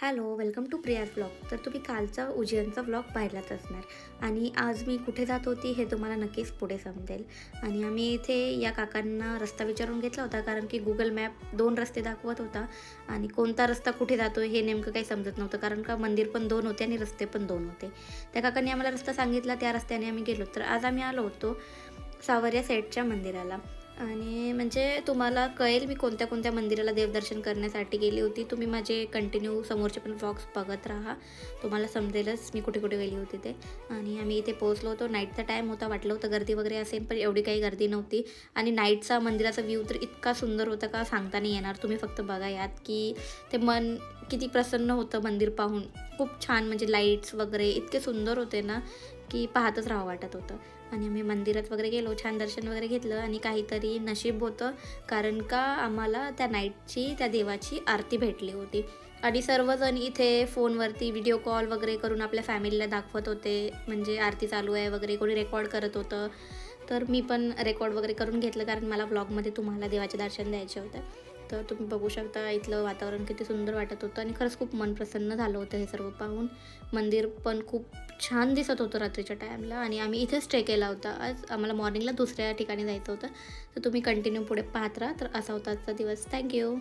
Hello, welcome to Priya's vlog. तर तुम्ही कालचा उज्जैनचा व्लॉग पाहिलाच असणार आणि आज मी कुठे जात होती हे तुम्हाला नक्कीच पुढे समजेल. आणि आम्ही इथे या काकांना रस्ता विचारून घेतला होता, कारण की गुगल मॅप 2 रस्ते दाखवत होता आणि कोणता रस्ता कुठे जातो हे नेमकं काही समजत नव्हतं, कारण का मंदिर पण 2 होते आणि रस्ते पण 2 होते. त्या काकांनी आम्हाला रस्ता सांगितला, त्या रस्त्याने आम्ही गेलो. तर आज आम्ही आलो होतो सावर्या सेठच्या मंदिराला. आणि म्हणजे तुम्हाला कळेल मी कोणत्या कोणत्या मंदिराला देवदर्शन करण्यासाठी गेली होती. तुम्ही माझे कंटिन्यू समोरचे पण व्लॉग्स बघत राहा, तुम्हाला समजेलच मी कुठे कुठे गेली होती ते. आणि आम्ही इथे पोहोचलो होतो. नाईटचा टाईम होता, वाटलं होतं गर्दी वगैरे असेल, पण एवढी काही गर्दी नव्हती. आणि नाईटचा मंदिराचा व्ह्यू तर इतका सुंदर होता का सांगता नाही येणार. तुम्ही फक्त बघा यात की ते मन किती प्रसन्न होतं मंदिर पाहून. खूप छान, म्हणजे लाईट्स वगैरे इतके सुंदर होते ना की पाहतच राहावं वाटत होतं. आणि आम्ही मंदिरात वगैरे गेलो, छान दर्शन वगैरे घेतलं आणि काहीतरी नशीब होतं, कारण का आम्हाला त्या नाईटची, त्या देवाची आरती भेटली होती. आणि सर्वजण इथे फोनवरती व्हिडिओ कॉल वगैरे करून आपल्या फॅमिलीला दाखवत होते, म्हणजे आरती चालू आहे वगैरे, कोणी रेकॉर्ड करत होतं. तर मी पण रेकॉर्ड वगैरे करून घेतलं, कारण मला व्लॉगमध्ये तुम्हाला देवाचे दर्शन द्यायचे होते. तर तुम्ही बघू शकता इथलं वातावरण किती सुंदर वाटत होतं आणि खरंच खूप मन प्रसन्न झालं होतं हे सर्व पाहून. मंदिर पण खूप छान दिसत होतं रात्रीच्या टाईमला. आणि आम्ही इथे स्टे केला होता. आज आम्हाला मॉर्निंगला दुसऱ्या ठिकाणी जायचं होतं. तर तुम्ही कंटिन्यू पुढे पाहत राहा. तर असा होता आजचा दिवस. थँक्यू.